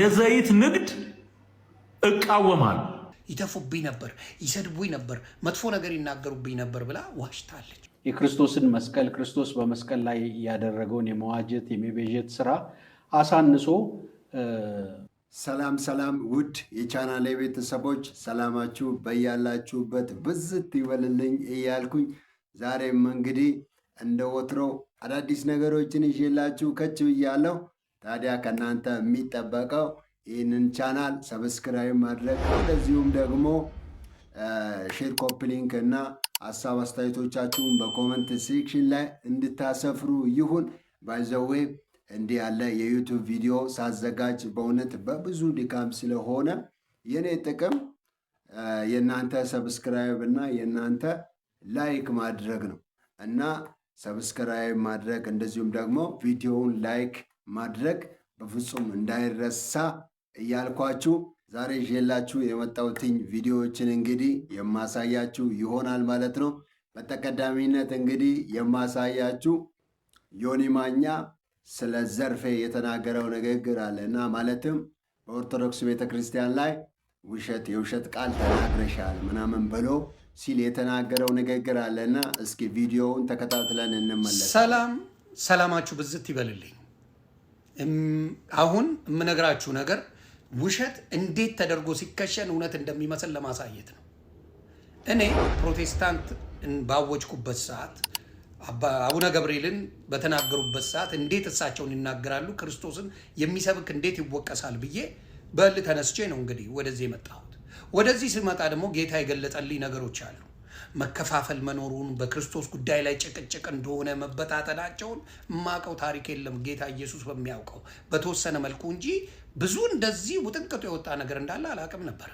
የዘይት ንግድ እቃወማለሁ። ይተፉብኝ ነበር፣ ይሰድቡኝ ነበር፣ መጥፎ ነገር ይናገሩብኝ ነበር ብላ ዋሽታለች። የክርስቶስን መስቀል ክርስቶስ በመስቀል ላይ ያደረገውን የመዋጀት የመቤዠት ስራ አሳንሶ ሰላም ውድ የቻናሌ ቤተሰቦች ሰላማችሁ በያላችሁበት ብዝት ይበልልኝ እያልኩኝ ዛሬም እንግዲህ እንደ ወትሮ አዳዲስ ነገሮችን ይዤላችሁ ከች ብያለሁ። ታዲያ ከእናንተ የሚጠበቀው ይህንን ቻናል ሰብስክራይብ ማድረግ እንደዚሁም ደግሞ ሼር፣ ኮፒ ሊንክ እና ሀሳብ አስተያየቶቻችሁን በኮመንት ሴክሽን ላይ እንድታሰፍሩ ይሁን። ባይዘዌ እንዲህ ያለ የዩቱብ ቪዲዮ ሳዘጋጅ በእውነት በብዙ ድካም ስለሆነ የኔ ጥቅም የእናንተ ሰብስክራይብ እና የእናንተ ላይክ ማድረግ ነው እና ሰብስክራይብ ማድረግ እንደዚሁም ደግሞ ቪዲዮውን ላይክ ማድረግ በፍጹም እንዳይረሳ እያልኳችሁ ዛሬ ይዤላችሁ የመጣሁትኝ ቪዲዮዎችን እንግዲህ የማሳያችሁ ይሆናል ማለት ነው። በተቀዳሚነት እንግዲህ የማሳያችሁ ዮኒ ማኛ ስለ ዘርፌ የተናገረው ንግግር አለ እና ማለትም በኦርቶዶክስ ቤተክርስቲያን ላይ የውሸት ቃል ተናግረሻል ምናምን ብሎ ሲል የተናገረው ንግግር አለና እስኪ ቪዲዮውን ተከታትለን እንመለስ። ሰላማችሁ ብዝት ይበልልኝ። አሁን የምነግራችሁ ነገር ውሸት እንዴት ተደርጎ ሲከሸን እውነት እንደሚመስል ለማሳየት ነው። እኔ ፕሮቴስታንት ባወጅኩበት ሰዓት አቡነ ገብርኤልን በተናገሩበት ሰዓት እንዴት እሳቸውን ይናገራሉ፣ ክርስቶስን የሚሰብክ እንዴት ይወቀሳል ብዬ በል ተነስቼ ነው እንግዲህ ወደዚህ የመጣሁት። ወደዚህ ስመጣ ደግሞ ጌታ የገለጠልኝ ነገሮች አሉ። መከፋፈል መኖሩን፣ በክርስቶስ ጉዳይ ላይ ጭቅጭቅ እንደሆነ መበታተናቸውን የማውቀው ታሪክ የለም ጌታ ኢየሱስ በሚያውቀው በተወሰነ መልኩ እንጂ ብዙ እንደዚህ ውጥንቅጡ የወጣ ነገር እንዳለ አላውቅም ነበር።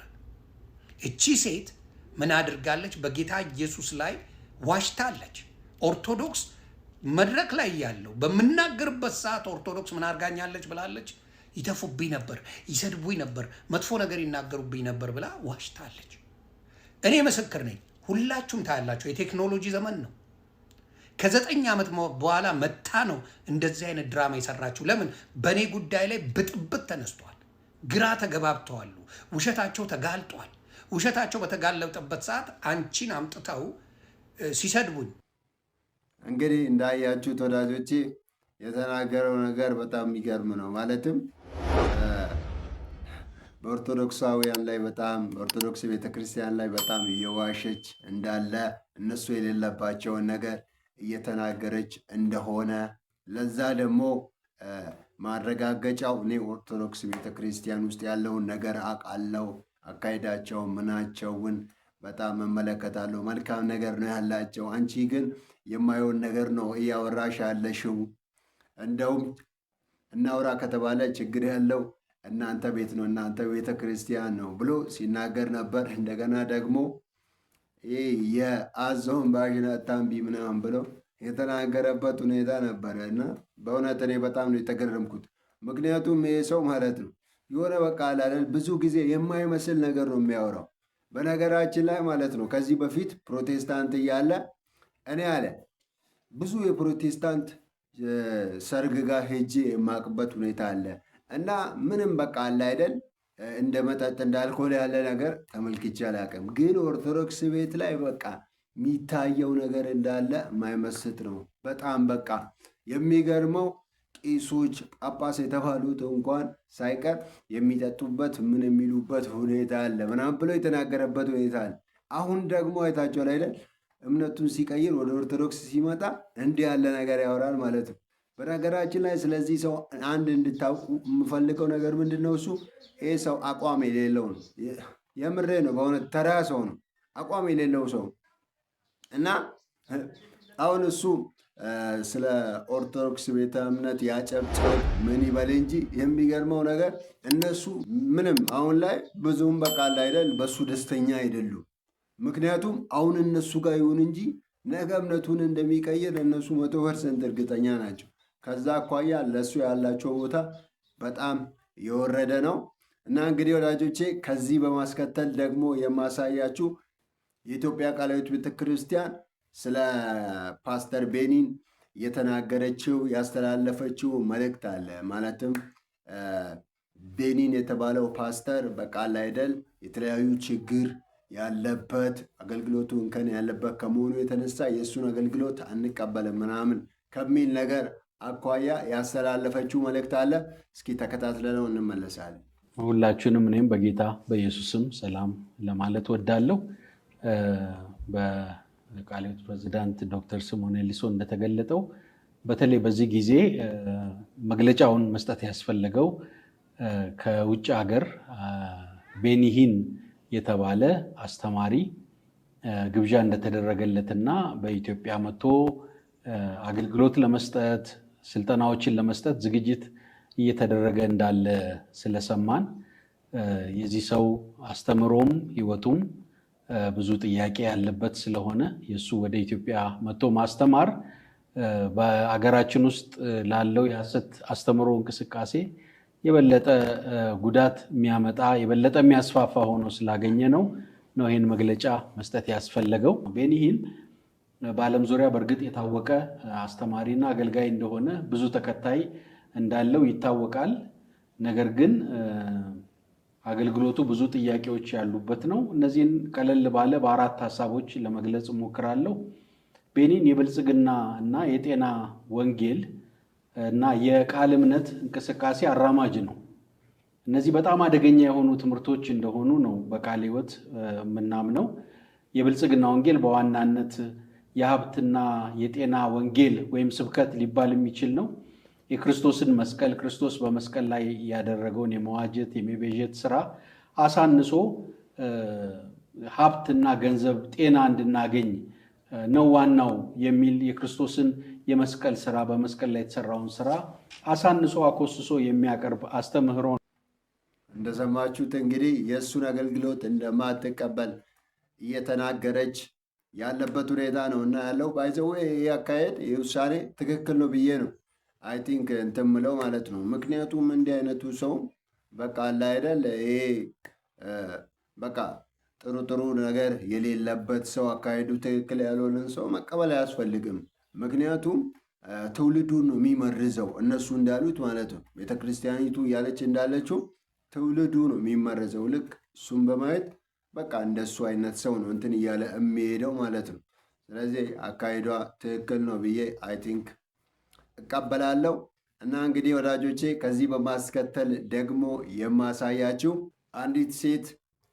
እቺ ሴት ምን አድርጋለች? በጌታ ኢየሱስ ላይ ዋሽታለች። ኦርቶዶክስ መድረክ ላይ ያለው በምናገርበት ሰዓት ኦርቶዶክስ ምን አድርጋኛለች ብላለች? ይተፉብኝ ነበር፣ ይሰድቡኝ ነበር፣ መጥፎ ነገር ይናገሩብኝ ነበር ብላ ዋሽታለች። እኔ ምስክር ነኝ። ሁላችሁም ታያላችሁ። የቴክኖሎጂ ዘመን ነው። ከ9 ዓመት በኋላ መታ ነው እንደዚህ አይነት ድራማ የሰራችሁ። ለምን? በእኔ ጉዳይ ላይ ብጥብጥ ተነስቷል። ግራ ተገባብተዋሉ። ውሸታቸው ተጋልጧል። ውሸታቸው በተጋለጠበት ሰዓት አንቺን አምጥተው ሲሰድቡኝ እንግዲህ እንዳያችሁት ወዳጆቼ የተናገረው ነገር በጣም የሚገርም ነው። ማለትም በኦርቶዶክሳውያን ላይ በጣም በኦርቶዶክስ ቤተክርስቲያን ላይ በጣም እየዋሸች እንዳለ እነሱ የሌለባቸውን ነገር እየተናገረች እንደሆነ ለዛ ደግሞ ማረጋገጫው እኔ ኦርቶዶክስ ቤተክርስቲያን ውስጥ ያለውን ነገር አውቃለሁ። አካሄዳቸው ምናቸውን በጣም እመለከታለሁ። መልካም ነገር ነው ያላቸው። አንቺ ግን የማየውን ነገር ነው እያወራሽ ያለሽው። እንደውም እናውራ ከተባለ ችግር ያለው እናንተ ቤት ነው፣ እናንተ ቤተ ክርስቲያን ነው ብሎ ሲናገር ነበር። እንደገና ደግሞ ይህ የአዞውን ባሽን አታምቢ ምናምን ብሎ የተናገረበት ሁኔታ ነበረ እና በእውነት እኔ በጣም ነው የተገረምኩት። ምክንያቱም ይህ ሰው ማለት ነው የሆነ በቃ አላለን ብዙ ጊዜ የማይመስል ነገር ነው የሚያወራው። በነገራችን ላይ ማለት ነው ከዚህ በፊት ፕሮቴስታንት እያለ እኔ አለ ብዙ የፕሮቴስታንት ሰርግ ጋር ሄጄ የማቅበት ሁኔታ አለ እና ምንም በቃ አለ አይደል እንደ መጠጥ እንደ አልኮል ያለ ነገር ተመልክቼ አላውቅም። ግን ኦርቶዶክስ ቤት ላይ በቃ የሚታየው ነገር እንዳለ የማይመስጥ ነው። በጣም በቃ የሚገርመው ቄሶች፣ ጳጳስ የተባሉት እንኳን ሳይቀር የሚጠጡበት ምን የሚሉበት ሁኔታ አለ ምናምን ብሎ የተናገረበት ሁኔታ አለ። አሁን ደግሞ አይታችኋል አይደል እምነቱን ሲቀይር ወደ ኦርቶዶክስ ሲመጣ እንዲህ ያለ ነገር ያወራል ማለት ነው። በነገራችን ላይ ስለዚህ ሰው አንድ እንድታውቁ የምፈልገው ነገር ምንድን ነው? እሱ ይህ ሰው አቋም የሌለው ነው። የምሬ ነው። በእውነት ተራ ሰው ነው፣ አቋም የሌለው ሰው እና አሁን እሱ ስለ ኦርቶዶክስ ቤተ እምነት ያጨብጭብ ምን ይበል እንጂ የሚገርመው ነገር እነሱ ምንም አሁን ላይ ብዙም በቃ አይደል በሱ ደስተኛ አይደሉም። ምክንያቱም አሁን እነሱ ጋር ይሁን እንጂ ነገ እምነቱን እንደሚቀይር እነሱ 100% እርግጠኛ ናቸው። ከዛ አኳያ ለእሱ ያላቸው ቦታ በጣም የወረደ ነው እና እንግዲህ ወዳጆቼ ከዚህ በማስከተል ደግሞ የማሳያችሁ የኢትዮጵያ ቃለ ሕይወት ቤተክርስቲያን ስለ ፓስተር ቤኒን የተናገረችው ያስተላለፈችው መልእክት አለ። ማለትም ቤኒን የተባለው ፓስተር በቃል አይደል የተለያዩ ችግር ያለበት አገልግሎቱ እንከን ያለበት ከመሆኑ የተነሳ የእሱን አገልግሎት አንቀበልም ምናምን ከሚል ነገር አኳያ ያስተላለፈችው መልእክት አለ። እስኪ ተከታትለነው እንመለሳለን። ሁላችሁንም እኔም በጌታ በኢየሱስም ሰላም ለማለት ወዳለሁ። በቃለ ሕይወት ፕሬዝዳንት ዶክተር ስምዖን ኤሊሶ እንደተገለጠው በተለይ በዚህ ጊዜ መግለጫውን መስጠት ያስፈለገው ከውጭ ሀገር ቤኒሂን የተባለ አስተማሪ ግብዣ እንደተደረገለትና በኢትዮጵያ መጥቶ አገልግሎት ለመስጠት ስልጠናዎችን ለመስጠት ዝግጅት እየተደረገ እንዳለ ስለሰማን የዚህ ሰው አስተምሮም ህይወቱም ብዙ ጥያቄ ያለበት ስለሆነ የሱ ወደ ኢትዮጵያ መጥቶ ማስተማር በአገራችን ውስጥ ላለው የሐሰት አስተምሮ እንቅስቃሴ የበለጠ ጉዳት የሚያመጣ የበለጠ የሚያስፋፋ ሆኖ ስላገኘ ነው ይህን መግለጫ መስጠት ያስፈለገው። ቤኒሂን በዓለም ዙሪያ በእርግጥ የታወቀ አስተማሪና አገልጋይ እንደሆነ ብዙ ተከታይ እንዳለው ይታወቃል። ነገር ግን አገልግሎቱ ብዙ ጥያቄዎች ያሉበት ነው። እነዚህን ቀለል ባለ በአራት ሐሳቦች ለመግለጽ እሞክራለሁ። ቤኒን የብልጽግና እና የጤና ወንጌል እና የቃል እምነት እንቅስቃሴ አራማጅ ነው። እነዚህ በጣም አደገኛ የሆኑ ትምህርቶች እንደሆኑ ነው በቃለ ሕይወት የምናምነው። የብልጽግና ወንጌል በዋናነት የሀብትና የጤና ወንጌል ወይም ስብከት ሊባል የሚችል ነው። የክርስቶስን መስቀል ክርስቶስ በመስቀል ላይ ያደረገውን የመዋጀት የመቤዠት ስራ አሳንሶ ሀብትና ገንዘብ ጤና እንድናገኝ ነው ዋናው የሚል የክርስቶስን የመስቀል ስራ በመስቀል ላይ የተሰራውን ስራ አሳንሶ አኮስሶ የሚያቀርብ አስተምህሮ ነው። እንደሰማችሁት እንግዲህ የእሱን አገልግሎት እንደማትቀበል እየተናገረች ያለበት ሁኔታ ነው እና ያለው ባይዘዌ ይህ አካሄድ ይህ ውሳኔ ትክክል ነው ብዬ ነው አይ ቲንክ እንትን ምለው ማለት ነው። ምክንያቱም እንዲህ አይነቱ ሰው በቃ አለ አይደል ይሄ በቃ ጥሩ ነገር የሌለበት ሰው አካሄዱ ትክክል ያልሆነን ሰው መቀበል አያስፈልግም። ምክንያቱም ትውልዱን ነው የሚመርዘው። እነሱ እንዳሉት ማለት ነው ቤተክርስቲያኒቱ እያለች እንዳለችው ትውልዱ ነው የሚመረዘው። ልክ እሱም በማየት በቃ እንደሱ አይነት ሰው ነው እንትን እያለ የሚሄደው ማለት ነው። ስለዚህ አካሄዷ ትክክል ነው ብዬ አይ ቲንክ እቀበላለሁ። እና እንግዲህ ወዳጆቼ ከዚህ በማስከተል ደግሞ የማሳያችሁ አንዲት ሴት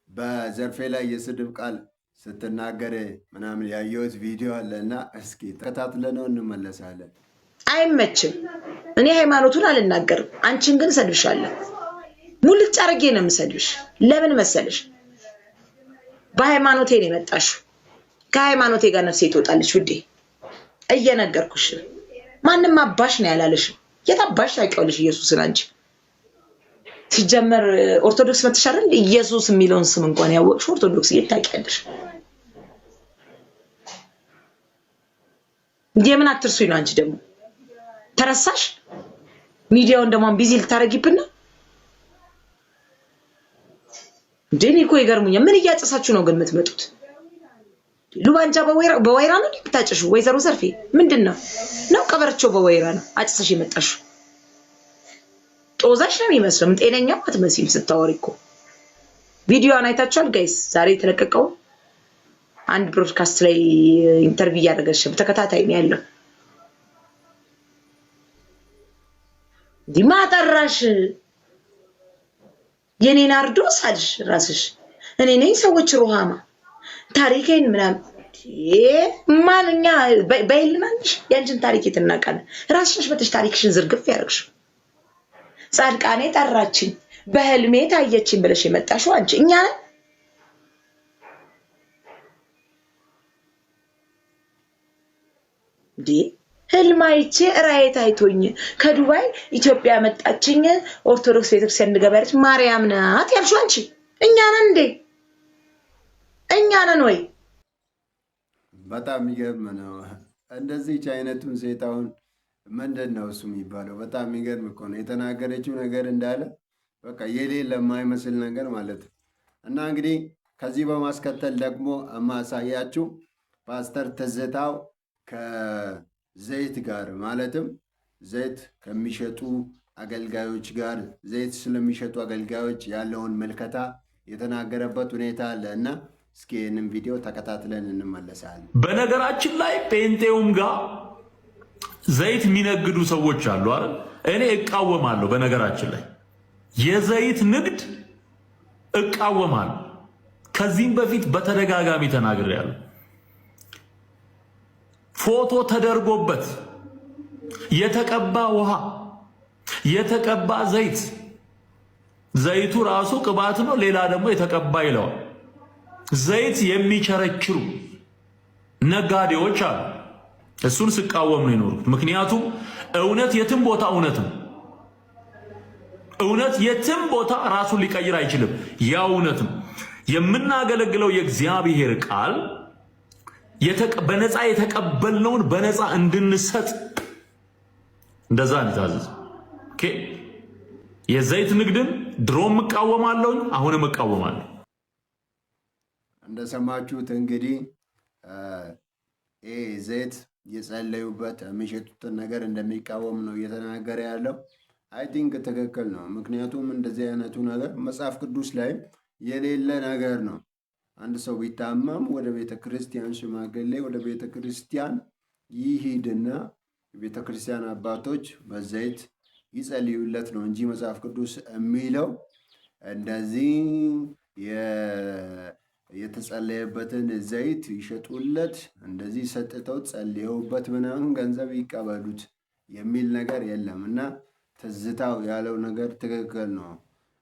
በዘርፌ ላይ የስድብ ቃል ስትናገር ምናምን ያየሁት ቪዲዮ አለና እስኪ ተከታትለነው እንመለሳለን። አይመችም። እኔ ሃይማኖቱን አልናገርም፣ አንቺን ግን እሰድብሻለሁ። ሙልጭ አድርጌ ነው የምሰድብሽ። ለምን መሰለሽ? በሃይማኖቴ ነው የመጣሽው። ከሃይማኖቴ ጋር ነፍሴ ትወጣለች ውዴ። እየነገርኩሽ ማንም አባሽ ነው ያላለሽ። የታባሽ ታውቂዋለሽ ኢየሱስን አንቺ ሲጀመር ኦርቶዶክስ መተሻረል ኢየሱስ የሚለውን ስም እንኳን ያወቅሽ ኦርቶዶክስ ይታቂያለሽ። እንደምን አትርሱኝ ነው አንቺ ደግሞ ተረሳሽ? ሚዲያውን ደግሞ ቢዚ ልታረጊብና እንደኔ እኮ ይገርሙኛል። ምን እያጨሳችሁ ነው ግን የምትመጡት? ሉባንጃ በወይራ ነው የምታጨሹ? ወይዘሮ ዘርፌ ምንድነው ነው? ቀበርቸው በወይራ ነው አጭሰሽ የመጣሽው? ጦዛሽ ነው የሚመስለው። ምን ጤነኛው አትመስይም ስታወሪ እኮ። ቪዲዮውን አይታችኋል ጋይስ? ዛሬ የተለቀቀው አንድ ብሮድካስት ላይ ኢንተርቪው እያደረገች በተከታታይ ነው ያለው። ዲማጣራሽ የኔን አርዶስ አልሽ ራስሽ። እኔ ነኝ ሰዎች ሩሃማ ታሪኬን ምናምን ማንኛ በይልናንሽ ያንቺን ታሪክ የተናቀለ ራስሽ በተሽ ታሪክሽን ዝርግፍ ያደርግሽ። ጻድቃኔ ጠራችኝ በህልሜ ታየችኝ ብለሽ የመጣሽው አንቺ። እኛ ዲ ህልማይቼ ራእይ ታይቶኝ ከዱባይ ኢትዮጵያ መጣችኝ ኦርቶዶክስ ቤተክርስቲያን እንገባለች ማርያም ናት ያልሽው አንቺ። እኛ ነን እንዴ? እኛ ነን ወይ? በጣም የሚገርም ነው። እንደዚህ አይነቱን ሴጣውን ምንድን ነው እሱ የሚባለው? በጣም የሚገርም እኮ ነው። የተናገረችው ነገር እንዳለ በቃ የሌለ የማይመስል ነገር ማለት ነው። እና እንግዲህ ከዚህ በማስከተል ደግሞ የማሳያችሁ ፓስተር ትዝታው ከዘይት ጋር ማለትም ዘይት ከሚሸጡ አገልጋዮች ጋር ዘይት ስለሚሸጡ አገልጋዮች ያለውን ምልከታ የተናገረበት ሁኔታ አለ እና እስኪ ይህንን ቪዲዮ ተከታትለን እንመለሳለን። በነገራችን ላይ ጴንጤውም ጋር ዘይት የሚነግዱ ሰዎች አሉ አይደል? እኔ እቃወማለሁ። በነገራችን ላይ የዘይት ንግድ እቃወማለሁ። ከዚህም በፊት በተደጋጋሚ ተናግሬያለሁ። ፎቶ ተደርጎበት የተቀባ ውሃ፣ የተቀባ ዘይት፣ ዘይቱ ራሱ ቅባት ነው፣ ሌላ ደግሞ የተቀባ ይለዋል። ዘይት የሚቸረችሩ ነጋዴዎች አሉ። እሱን ስቃወም ነው የኖሩት። ምክንያቱም እውነት የትም ቦታ እውነት ነው። እውነት የትም ቦታ ራሱን ሊቀይር አይችልም። ያ እውነት ነው። የምናገለግለው የእግዚአብሔር ቃል በነፃ የተቀበልነውን በነፃ እንድንሰጥ እንደዛ እንታዘዝ። ኦኬ። የዘይት ንግድን ድሮም እቃወማለሁ፣ አሁንም እቃወማለሁ። እንደሰማችሁት እንግዲህ ዘይት የጸለዩበት የሚሸጡትን ነገር እንደሚቃወም ነው እየተናገረ ያለው። አይ ቲንክ ትክክል ነው። ምክንያቱም እንደዚህ አይነቱ ነገር መጽሐፍ ቅዱስ ላይ የሌለ ነገር ነው። አንድ ሰው ቢታመም ወደ ቤተ ክርስቲያን ሽማግሌ ወደ ቤተ ክርስቲያን ይሂድና የቤተ ክርስቲያን አባቶች በዘይት ይጸልዩለት ነው እንጂ መጽሐፍ ቅዱስ የሚለው እንደዚህ የተጸለየበትን ዘይት ይሸጡለት፣ እንደዚህ ሰጥተው ጸልየውበት ምናምን ገንዘብ ይቀበሉት የሚል ነገር የለም እና ትዝታው ያለው ነገር ትክክል ነው።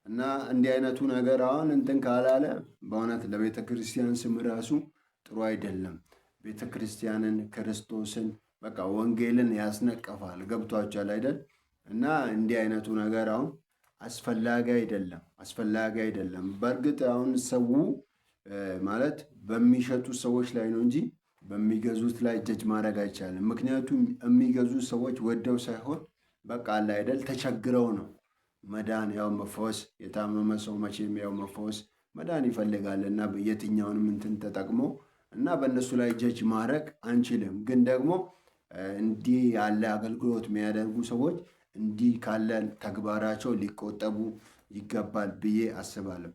እና እንዲህ አይነቱ ነገር አሁን እንትን ካላለ በእውነት ለቤተ ክርስቲያን ስም ራሱ ጥሩ አይደለም። ቤተ ክርስቲያንን፣ ክርስቶስን፣ በቃ ወንጌልን ያስነቀፋል። ገብቷቸዋል አይደል? እና እንዲህ አይነቱ ነገር አሁን አስፈላጊ አይደለም። በእርግጥ አሁን ሰው ማለት በሚሸጡ ሰዎች ላይ ነው እንጂ በሚገዙት ላይ ጀጅ ማድረግ አይቻልም። ምክንያቱም የሚገዙ ሰዎች ወደው ሳይሆን በቃ አለ አይደል ተቸግረው ነው። መዳን ያው መፈወስ፣ የታመመ ሰው መቼም ያው መፈወስ መዳን ይፈልጋል እና የትኛውንም እንትን ተጠቅሞ እና በእነሱ ላይ ጀጅ ማድረግ አንችልም። ግን ደግሞ እንዲህ ያለ አገልግሎት የሚያደርጉ ሰዎች እንዲህ ካለ ተግባራቸው ሊቆጠቡ ይገባል ብዬ አስባለሁ።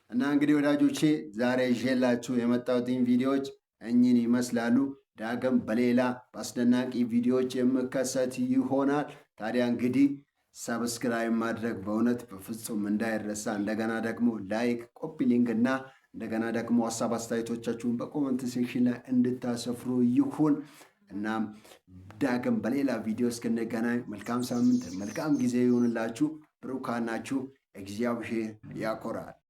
እና እንግዲህ ወዳጆቼ ዛሬ ይዤላችሁ የመጣሁትን ቪዲዮዎች እኚህን ይመስላሉ። ዳግም በሌላ በአስደናቂ ቪዲዮዎች የምከሰት ይሆናል። ታዲያ እንግዲህ ሰብስክራይብ ማድረግ በእውነት በፍጹም እንዳይረሳ። እንደገና ደግሞ ላይክ፣ ኮፒ ሊንክ እና እንደገና ደግሞ ሀሳብ አስተያየቶቻችሁን በኮመንት ሴክሽን ላይ እንድታሰፍሩ ይሁን። እናም ዳግም በሌላ ቪዲዮ እስክንገናኝ መልካም ሳምንት፣ መልካም ጊዜ ይሁንላችሁ። ብሩካን ናችሁ። እግዚአብሔር ያኮራል።